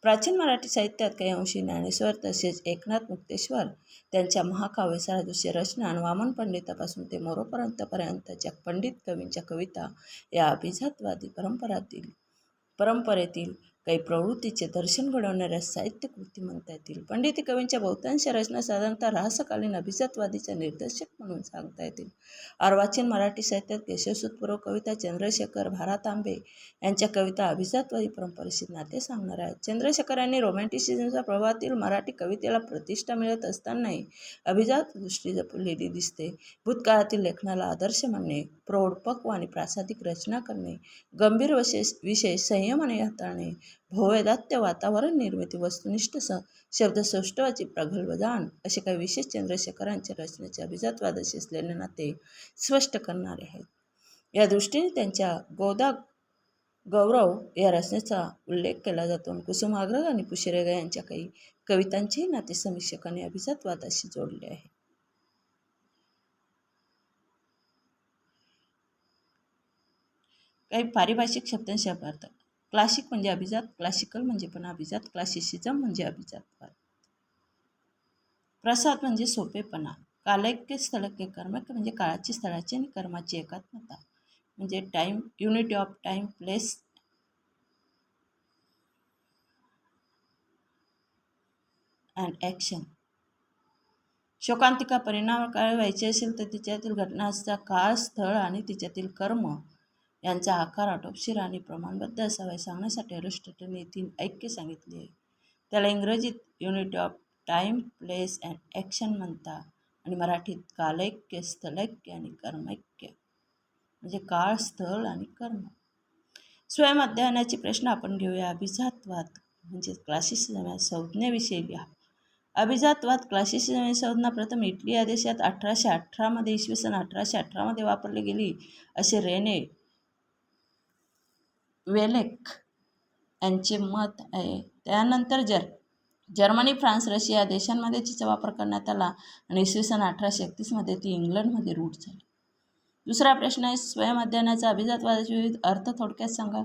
प्राचीन मराठी साहित्यात काही अंशी ज्ञानेश्वर तसेच एकनाथ मुक्तेश्वर त्यांच्या महाकाव्य सारदृश्य रचना आणि वामन पंडितापासून ते मोरोपंतपर्यंतच्या पंडित कवींच्या कविता या अभिजातवादी परंपरेतील काही प्रवृत्तीचे दर्शन घडवणाऱ्या साहित्यकृती म्हणता येतील. पंडिती कवींच्या बहुतांश रचना साधारणतः ऱ्हासकालीन अभिजातवादीच्या निर्देशक म्हणून सांगता येतील. अर्वाचीन मराठी साहित्यात केशवसूतपूर्व कविता चंद्रशेखर भारातांबे यांच्या कविता अभिजातवादी परंपरेशी नाते सांगणाऱ्या आहेत. चंद्रशेखर यांनी रोमॅन्टिसिझमच्या प्रभावातील मराठी कवितेला प्रतिष्ठा मिळत असतानाही अभिजात दृष्टी जपलेली दिसते. भूतकाळातील लेखनाला आदर्श मानणे, प्रौढ, पक्व आणि प्रासादिक रचना करणे, गंभीर विषय संयमाने हाताळणे, भव्यदात्य वातावरण निर्मिती, वस्तुनिष्ठ शब्दसौष्ठवाची प्रगल्भ जाण असे काही विशेष चंद्रशेखरांच्या रचनेचे अभिजातवादाशी असलेले नाते स्पष्ट करणारे आहेत. या दृष्टीने त्यांच्या गोदा गौरव या रचनेचा उल्लेख केला जातो. कुसुमाग्रज आणि पुशीरेगा यांच्या काही कवितांचेही नाते समीक्षकांनी अभिजातवादाशी जोडले आहे. काही पारिभाषिक शब्दांशी अर्थ. क्लासिक म्हणजे अभिजात, क्लासिकल म्हणजे पण अभिजात, क्लासिसिझम म्हणजे अभिजातवाद. प्रसाद म्हणजे सोपेपणा, कालैक्य स्थळैक्य कर्मैक्य म्हणजे काळाची, स्थळाची आणि कर्माची एकात्मता. म्हणजे time, unity of time, place and action. शोकांतिका परिणामकारक व्हायची असेल तर तिच्यातील घटनांचा काळ, स्थळ आणि तिच्यातील कर्म यांचा आकार आटोपशीर आणि प्रमाणबद्ध असावा हे सांगण्यासाठी अरिस्टॉटलने 3 ऐक्य सांगितले आहे. त्याला इंग्रजीत unity of time, place and action म्हणतात आणि मराठीत कालैक्य, स्थलैक्य आणि कर्मैक्य म्हणजे काळ, स्थळ आणि कर्म. स्वयंअध्ययनाचे प्रश्न आपण घेऊया. अभिजातवाद म्हणजे क्लासिसिझम या संज्ञेविषयी लिहा. अभिजातवाद क्लासिसिझम संज्ञा प्रथम इटली या देशात 1818 इसवी सन 1818 वापरली गेली असे रेने वेलेक यांचे मत आहे. त्यानंतर जर्मनी, फ्रान्स, रशिया या देशांमध्ये तिचा वापर करण्यात आला आणि इसवी सन 1831 ती इंग्लंडमध्ये रूढ झाली. दुसरा प्रश्न आहे, स्वयंअध्ययनाचा अभिजातवादाचे विविध अर्थ थोडक्यात सांगा.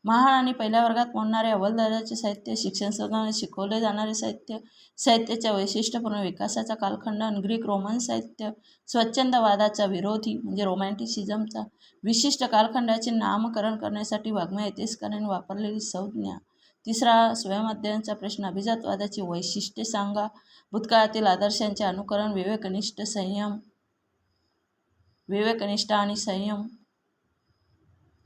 महान आणि पहिल्या वर्गात मोडणारे अव्वल दर्जाचे साहित्य, शिक्षण संस्थांमध्ये शिकवले जाणारे साहित्य, साहित्याच्या वैशिष्ट्यपूर्ण विकासाचा कालखंड, ग्रीक रोमन साहित्य, स्वच्छंदवादाचा विरोधी म्हणजे रोमॅन्टिसिझमचा विशिष्ट कालखंडाचे नामकरण करण्यासाठी वाङ्मय इतिहासकारांनी वापरलेली संज्ञा. तिसरा स्वयंअध्ययनाचा प्रश्न, अभिजातवादाची वैशिष्ट्ये सांगा. भूतकाळातील आदर्शांचे अनुकरण, विवेकनिष्ठा आणि संयम,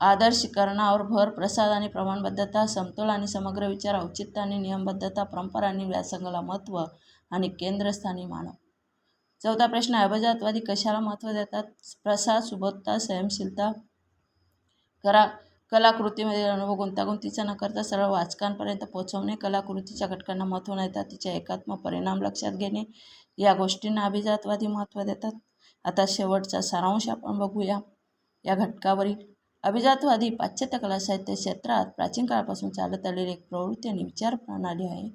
आदर्शीकरणावर भर, प्रसाद आणि प्रमाणबद्धता, समतोल आणि समग्र विचार, औचित्य आणि नियमबद्धता, परंपरा आणि व्यासंगाला महत्त्व आणि केंद्रस्थानी मानव. चौथा प्रश्न, अभिजातवादी कशाला महत्त्व देतात. प्रसाद, सुबोधता, संयमशीलता, कलाकृतीमध्ये अनुभव गुंतागुंतीचा न करता सरळ वाचकांपर्यंत पोहोचवणे, कलाकृतीच्या घटकांना महत्त्व न देता तिच्या एकात्म परिणाम लक्षात घेणे, या गोष्टींना अभिजातवादी महत्त्व देतात. आता शेवटचा सारांश आपण बघूया या घटकावरील. अभिजातवादी पाश्चात्य कला साहित्य क्षेत्रात प्राचीन काळापासून चालत आलेली एक प्रवृत्ती आणि विचार प्रणाली आहे.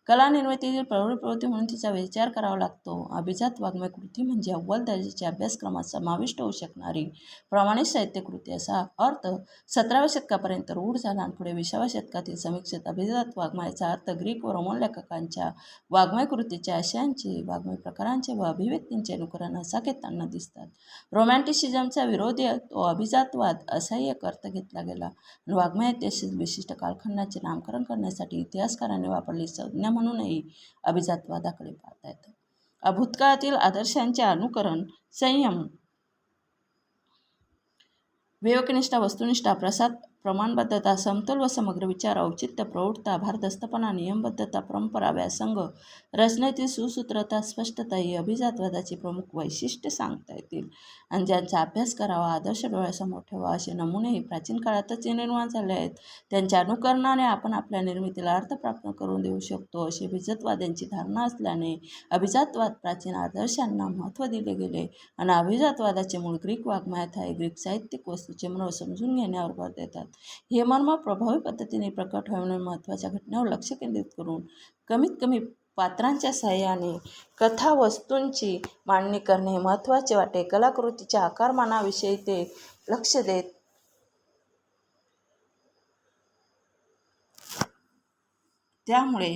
कला निर्मितीतील प्रवृत्ती म्हणून तिचा विचार करावा लागतो. अभिजात वाङ्मय कृती म्हणजे अव्वल दर्जाच्या अभ्यासक्रमात समाविष्ट होऊ शकणारी प्रमाणित साहित्यकृती असा अर्थ 17व्या शतकापर्यंत रूढ झाला आणि पुढे 20व्या शतकातील समीक्षेत अभिजात वाङ्मयाचा अर्थ ग्रीक व रोमन लेखकांच्या वाङ्मय कृतीच्या आशयांचे, वाङ्मय प्रकारांचे व अभिव्यक्तींचे अनुकरण असा घेताना दिसतात. रोमॅन्टिसिझमचा विरोधी तो अभिजातवाद असाही एक अर्थ घेतला गेला. वाङ्मय इतिहासातील विशिष्ट कालखंडाचे नामकरण करण्यासाठी इतिहासकारांनी वापरलेली संज्ञा म्हणूनही अभिजातवादाकडे पाहता येतं. भूतकाळातील आदर्शांचे अनुकरण, संयम, विवेकनिष्ठा, वस्तुनिष्ठा, प्रसाद, प्रमाणबद्धता, समतोल व समग्र विचार, औचित्य, प्रौढता, भारदस्तपणा, नियमबद्धता, परंपरा, व्यासंग, रचनेतील सुसूत्रता, स्पष्टता ही अभिजातवादाची प्रमुख वैशिष्ट्ये सांगता येतील आणि ज्यांचा अभ्यास करावा, आदर्श डोळ्यासमोर ठेवा असे नमुनेही प्राचीन काळातच निर्माण झाले आहेत. त्यांच्या अनुकरणाने आपण आपल्या निर्मितीला अर्थ प्राप्त करून देऊ शकतो अशी अभिजातवाद्यांची धारणा असल्याने अभिजातवाद प्राचीन आदर्शांना महत्त्व दिले गेले आणि अभिजातवादाचे मूळ ग्रीक वाङ्मयात आहे. ग्रीक साहित्यिक वस्तूचे मर्म समजून घेण्यावर भर देतात. हे मर्म प्रभावी पद्धतीने प्रकट होणे, महत्त्वाच्या घटनेवर लक्ष केंद्रित करून कमीत कमी पात्रांच्या साहाय्याने कथावस्तूंची मांडणी करणे महत्त्वाचे वाटे. कलाकृतीच्या आकारमानाविषयी ते लक्ष देत त्यामुळे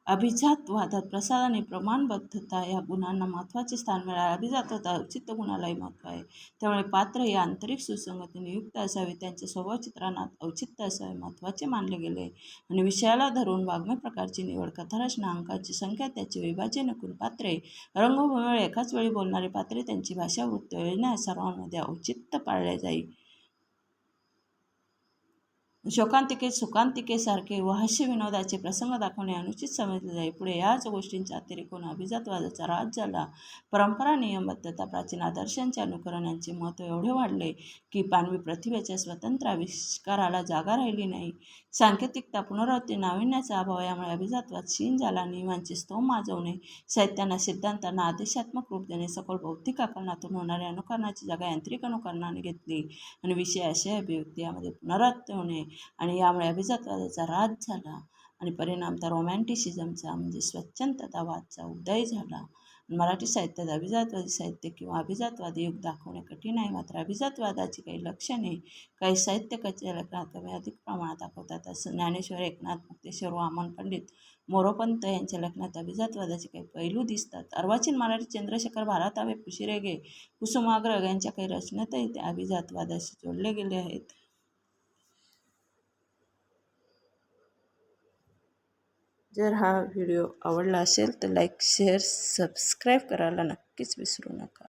अभिजातवादात प्रसाद आणि प्रमाणबद्धता या गुणांना महत्त्वाचे स्थान मिळाले. अभिजातवादात औचित्य गुणालाही महत्त्व आहे. त्यामुळे पात्र ही आंतरिक सुसंगतीने युक्त असावी, त्यांचे स्वभावचित्रणात औचित्य असावे महत्त्वाचे मानले गेले आणि विषयाला धरून वाङ्मय प्रकारची निवड, कथारचना, अंकाची संख्या, त्याचे विभाजन, एकूण पात्रे, रंगभूमीवर एकाच वेळी बोलणारे पात्रे, त्यांची भाषा, वृत्त, योजना या सर्वांमध्ये औचित्य पाळले जाईल. शोकांतिके, सुखांतिकेसारखे व हास्यविनोदाचे प्रसंग दाखवणे अनुचित समजले जाईल. पुढे याच गोष्टींचा अतिरेक होऊन अभिजातवादाचा राज झाला. परंपरा, नियमबद्धता, प्राचीन आदर्शांचे अनुकरण यांचे महत्त्व एवढे वाढले की मानवी प्रतिभेच्या स्वतंत्र आविष्काराला जागा राहिली नाही. सांकेतिकता, पुनरावृत्ती, नाविन्याचा अभाव यामुळे अभिजातवाद क्षीण झाला. नियमांचे स्तोम माजवणे, साहित्यांना, सिद्धांतांना आदेशात्मक रूप देणे, सखोल बौद्धिक आकलनातून होणाऱ्या अनुकरणाची जागा यांत्रिक अनुकरणाने घेतली आणि विषय, आशय, अभिव्यक्ती यामध्ये पुनरावृत्ती होणे आणि यामुळे अभिजातवादाचा राज झाला आणि परिणामतः रोमॅन्टिसिझमचा म्हणजे स्वच्छंदतावादाचा उदय झाला मराठी साहित्यात अभिजातवादी साहित्य किंवा अभिजातवादी युग दाखवणे कठीण आहे. मात्र अभिजातवादाची काही लक्षणे काही साहित्यकाच्या लेखनात कमी अधिक प्रमाणात दाखवतात. असं ज्ञानेश्वर, एकनाथ मुक्तेश्वर, वामन पंडित, मोरोपंत यांच्या लेखनात अभिजातवादाचे काही पैलू दिसतात. अर्वाचीन मराठी चंद्रशेखर भारतावे, पुशिरेगे, कुसुमाग्रज यांच्या काही रचनेतही ते अभिजातवादाशी जोडले गेले आहेत. जर हा व्हिडिओ आवडला असेल तर लाईक, शेअर, सबस्क्राईब करायला नक्कीच विसरू नका.